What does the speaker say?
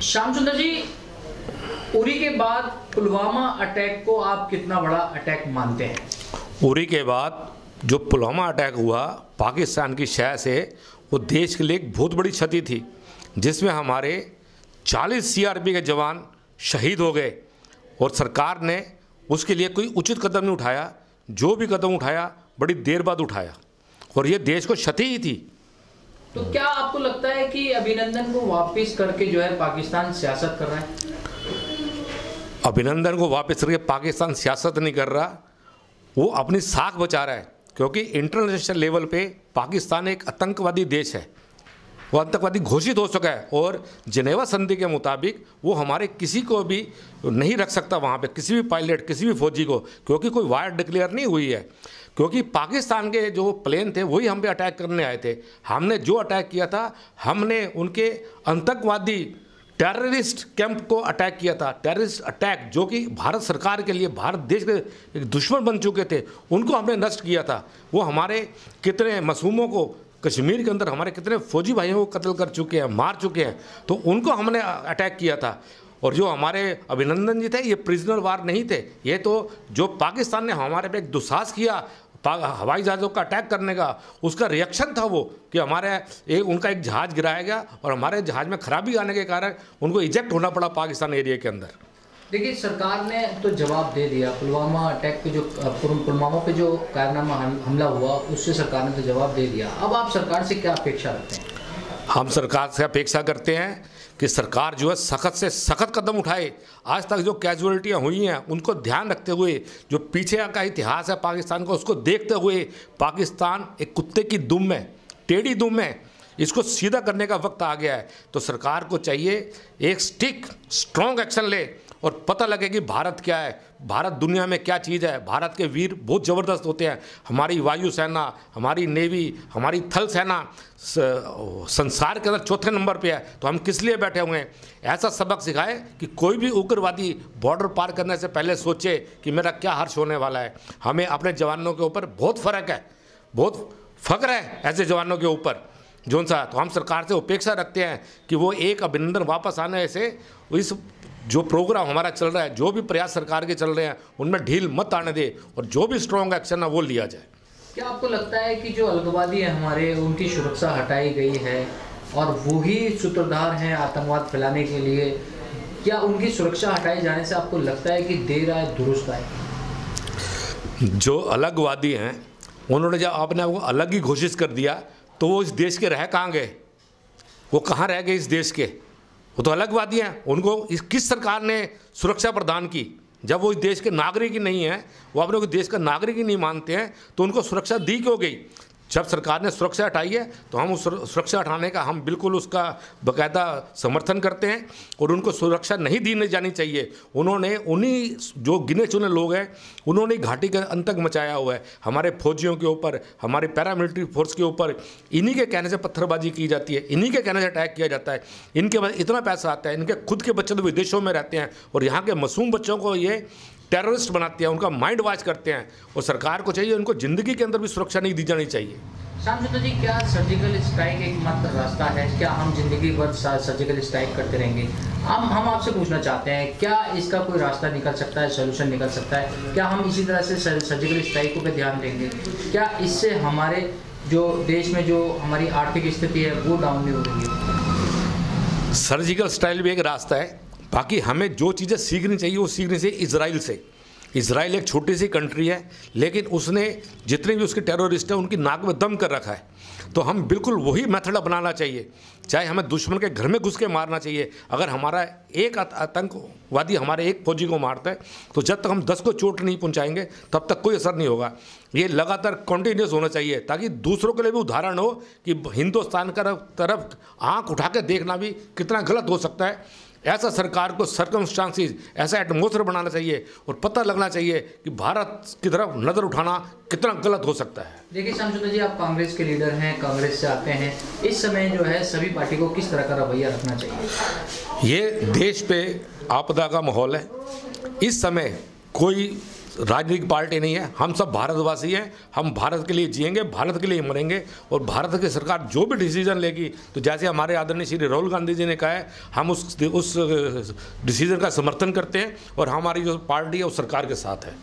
श्याम सुंदर जी, उरी के बाद पुलवामा अटैक को आप कितना बड़ा अटैक मानते हैं? उरी के बाद जो पुलवामा अटैक हुआ पाकिस्तान की शह से, वो देश के लिए एक बहुत बड़ी क्षति थी, जिसमें हमारे 40 सीआरपी के जवान शहीद हो गए और सरकार ने उसके लिए कोई उचित कदम नहीं उठाया। जो भी कदम उठाया बड़ी देर बाद उठाया और ये देश को क्षति ही थी। तो क्या आपको लगता है कि अभिनंदन को वापस करके जो है पाकिस्तान सियासत कर रहा है? अभिनंदन को वापस करके पाकिस्तान सियासत नहीं कर रहा, वो अपनी साख बचा रहा है, क्योंकि इंटरनेशनल लेवल पे पाकिस्तान एक आतंकवादी देश है, वो आतंकवादी घोषित हो चुका है और जिनेवा संधि के मुताबिक वो हमारे किसी को भी नहीं रख सकता वहाँ पे, किसी भी पायलट, किसी भी फौजी को, क्योंकि कोई वार डिक्लेयर नहीं हुई है। क्योंकि पाकिस्तान के जो प्लेन थे वही हम पे अटैक करने आए थे। हमने जो अटैक किया था, हमने उनके आतंकवादी टेररिस्ट कैंप को अटैक किया था। टेररिस्ट अटैक जो कि भारत सरकार के लिए, भारत देश के एक दुश्मन बन चुके थे, उनको हमने नष्ट किया था। वो हमारे कितने मासूमों को, कश्मीर के अंदर हमारे कितने फौजी भाइयों को कत्ल कर चुके हैं, मार चुके हैं, तो उनको हमने अटैक किया था। और जो हमारे अभिनंदन जी थे, ये प्रिजनर वार नहीं थे, ये तो जो पाकिस्तान ने हमारे पे एक दुस्साहस किया हवाई जहाज़ों का अटैक करने का, उसका रिएक्शन था वो कि हमारे उनका एक जहाज़ गिराया गया और हमारे जहाज़ में खराबी आने के कारण उनको इजेक्ट होना पड़ा पाकिस्तान एरिया के अंदर। देखिए, सरकार ने तो जवाब दे दिया। पुलवामा अटैक पे जो पुलवामा पे जो कारनामा हमला हुआ, उससे सरकार ने तो जवाब दे दिया। अब आप सरकार से क्या अपेक्षा रखते हैं? हम सरकार से अपेक्षा करते हैं कि सरकार जो है सख्त से सख्त कदम उठाए। आज तक जो कैजुअलिटियाँ हुई हैं उनको ध्यान रखते हुए, जो पीछे का इतिहास है पाकिस्तान का, उसको देखते हुए, पाकिस्तान एक कुत्ते की दुम है, टेढ़ी दुम है, इसको सीधा करने का वक्त आ गया है। तो सरकार को चाहिए एक स्ट्रॉन्ग एक्शन ले और पता लगे कि भारत क्या है, भारत दुनिया में क्या चीज़ है। भारत के वीर बहुत ज़बरदस्त होते हैं। हमारी वायुसेना, हमारी नेवी, हमारी थल सेना संसार के अंदर चौथे नंबर पे है। तो हम किस लिए बैठे हुए हैं? ऐसा सबक सिखाए कि कोई भी उग्रवादी बॉर्डर पार करने से पहले सोचे कि मेरा क्या हर्ष होने वाला है। हमें अपने जवानों के ऊपर बहुत फ़र्क है, बहुत फ़ख्र है ऐसे जवानों के ऊपर जोन सा। तो हम सरकार से अपेक्षा रखते हैं कि वो एक अभिनंदन वापस आने से, इस जो प्रोग्राम हमारा चल रहा है, जो भी प्रयास सरकार के चल रहे हैं, उनमें ढील मत आने दे और जो भी स्ट्रॉन्ग एक्शन है वो लिया जाए। क्या आपको लगता है कि जो अलगवादी है हमारे, उनकी सुरक्षा हटाई गई है और वही सूत्रधार हैं आतंकवाद फैलाने के लिए? क्या उनकी सुरक्षा हटाए जाने से आपको लगता है कि देर आए दुरुस्त आए? जो अलगवादी हैं उन्होंने जब अपने आप को अलग ही घोषित कर दिया, तो वो इस देश के रह कहाँ गए? वो कहाँ रह गए इस देश के? वो तो अलगवादी हैं। उनको किस सरकार ने सुरक्षा प्रदान की? जब वो इस देश के नागरिक ही नहीं हैं, वो अपने को देश का नागरिक ही नहीं मानते हैं, तो उनको सुरक्षा दी क्यों गई? जब सरकार ने सुरक्षा हटाई है तो हम उस सुरक्षा हटाने का हम बिल्कुल उसका बाकायदा समर्थन करते हैं और उनको सुरक्षा नहीं दी जानी चाहिए। उन्होंने उन्हीं जो गिने चुने लोग हैं, उन्होंने घाटी का आतंक मचाया हुआ है हमारे फौजियों के ऊपर, हमारे पैरामिलिट्री फोर्स के ऊपर। इन्हीं के कहने से पत्थरबाजी की जाती है, इन्हीं के कहने से अटैक किया जाता है। इनके पास इतना पैसा आता है, इनके खुद के बच्चे तो विदेशों में रहते हैं और यहाँ के मासूम बच्चों को ये टेररिस्ट बनाते हैं, उनका माइंड वॉश करते हैं। और सरकार को चाहिए उनको ज़िंदगी के अंदर भी सुरक्षा नहीं दी जानी चाहिए। श्याम सुंदर जी, क्या सर्जिकल स्ट्राइक एकमात्र रास्ता है? क्या हम जिंदगी भर सर्जिकल स्ट्राइक करते रहेंगे? हम आपसे पूछना चाहते हैं, क्या इसका कोई रास्ता निकल सकता है, सोल्यूशन निकल सकता है? क्या हम इसी तरह से सर्जिकल स्ट्राइकों पर ध्यान देंगे? क्या इससे हमारे जो देश में जो हमारी आर्थिक स्थिति है वो डाउन नहीं हो रही है? सर्जिकल स्ट्राइक भी एक रास्ता है। बाकी हमें जो चीज़ें सीखनी चाहिए वो सीखनी चाहिए इजराइल से। इजराइल एक छोटी सी कंट्री है, लेकिन उसने जितने भी उसके टेररिस्ट हैं उनकी नाक में दम कर रखा है। तो हम बिल्कुल वही मेथड अपनाना चाहिए। चाहे हमें दुश्मन के घर में घुस के मारना चाहिए। अगर हमारा एक आतंकवादी हमारे एक फौजी को मारता है, तो जब तक हम 10 को चोट नहीं पहुंचाएंगे तब तक कोई असर नहीं होगा। ये लगातार कॉन्टीन्यूस होना चाहिए, ताकि दूसरों के लिए भी उदाहरण हो कि हिंदुस्तान का तरफ आँख उठा के देखना भी कितना गलत हो सकता है। ऐसा सरकार को सर्कमस्टांसिस, ऐसा एटमॉस्फेयर बनाना चाहिए और पता लगना चाहिए कि भारत की तरफ नज़र उठाना कितना गलत हो सकता है। देखिए श्याम सुंदर जी, आप कांग्रेस के लीडर हैं, कांग्रेस से आते हैं, इस समय जो है सभी पार्टी को किस तरह का रवैया रखना चाहिए? ये देश पे आपदा का माहौल है। इस समय कोई राजनीतिक पार्टी नहीं है, हम सब भारतवासी हैं। हम भारत के लिए जिएंगे, भारत के लिए मरेंगे। और भारत की सरकार जो भी डिसीजन लेगी, तो जैसे हमारे आदरणीय श्री राहुल गांधी जी ने कहा है, हम उस डिसीजन का समर्थन करते हैं और हमारी जो पार्टी है उस सरकार के साथ है।